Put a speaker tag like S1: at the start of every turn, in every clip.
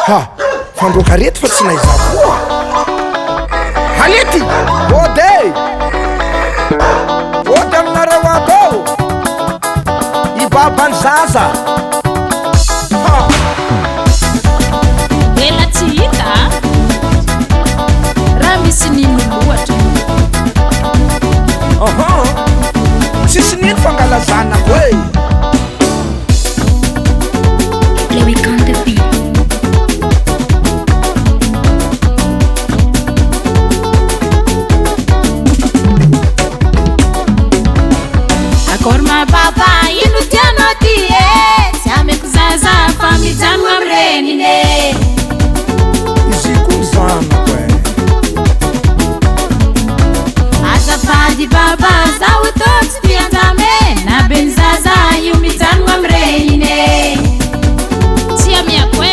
S1: ha fandroakarety fa tsy naiza koa halety ôdy ôdy aminareo atô ibabany zaza
S2: ela tsy hita raha misy nino loatra
S1: tsisy nino fangalazanako e
S2: akorma baba ino tianao ty e tsy ameko zaza fa mijanona amirenine
S1: izy ko zanako e
S2: azafady baba zaho tô tsy tianjame na beny zaza io mijanona amirenine tsy amiako e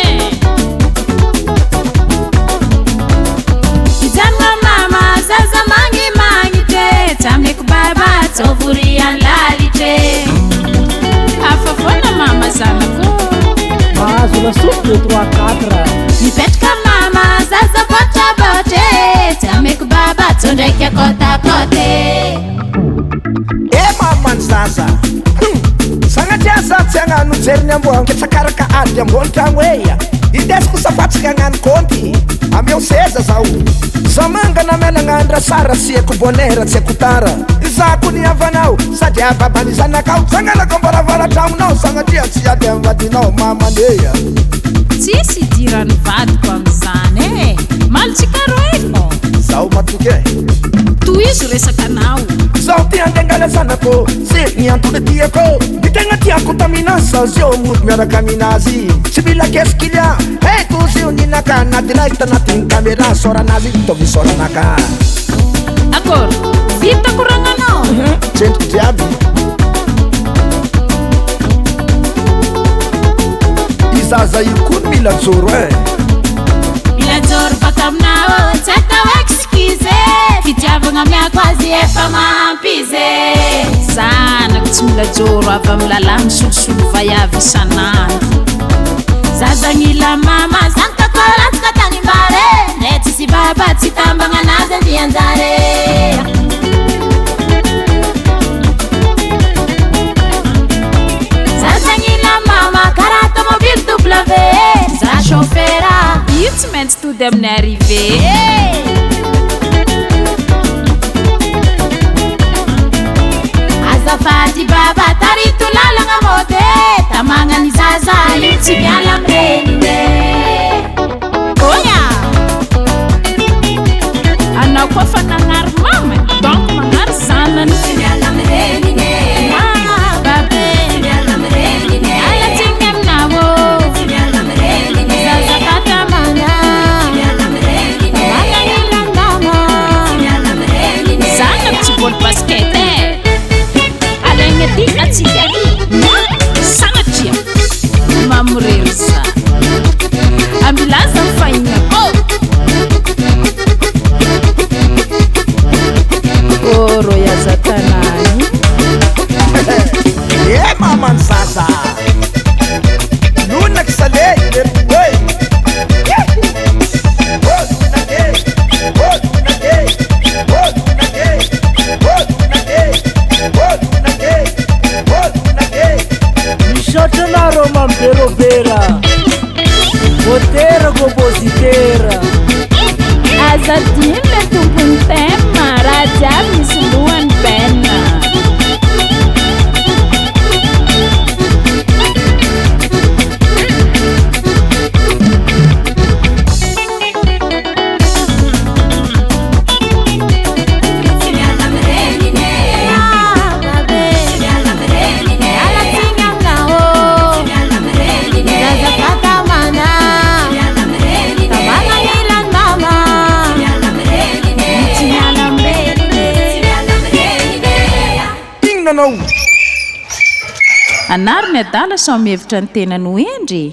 S2: mijanona mama zaza magnimangy te tsy ameko baba tsovoriany lalitre hafa foana mama zanako
S3: mahazo lasopy de 3-4
S2: mipetraka mama zaza botrabotre tsy ameko baba tsondraiky akôtakôty
S1: e mamany zaza sanatria za tsy agnano jeriny amboa ketsakaraka ady ambony tragno eya indesiko safatsika agnano konty ameo seza zao za mangana menagnaandra sara siako bonera tsy ako tara izako ny avanao sady ababany zanakao zanganako mbaravaratranonao sanatria tsy ady amivadinao mamaneya
S2: tsisy dirany vadiko amizany e malotsikaro efo
S1: zao matoky e
S2: toizo resaka anao
S1: zao ty andengala zanako se niantony tiako ny tegna tiako taminasa zio mody miaraka aminazy tsy mila kesikilya eto zio ninaka anatinay tanatiny kamera soranazy itovy soranaka
S2: akory vita koragnanao
S1: tsendriko jiaby izaza io koa mila joro e
S2: mila joro baka aminao tsy atao excuse fitiavagna miako azy efa mahampize zanako tsy mila joro avy amy lala misolosolo vaiavy isanandro zazagnila mama zanakakôlatsika tany mbare ndre tsisy baba tsy tambagna anazy andianjare zazagnila mama karaha tomobile W za chauffeura io tsy maintsy tody amin'ny arrivé azafady baba tarito lalagna mode tamagnany zaza io tsy miala amirenine oya anao koa fa nagnary mama donc magnary zanany tsy miala amirenine babe miala amirenine alatsiny aminao tsy miala amirenine zaza katamana miala amirenine magnanilandama miala amirenine zanako tsy bôly basket e alagnaty atsikary sanatria mamorery za ambilaza mifahignako oro yazatanany
S1: e mamany zaza nonaky sale leroe
S3: misaotra anareo mamberovera motera compositera
S2: aza dimy le tompony tema raha jiaby misy lohany penna anary ny adala so mihevitra ny tenany ho endry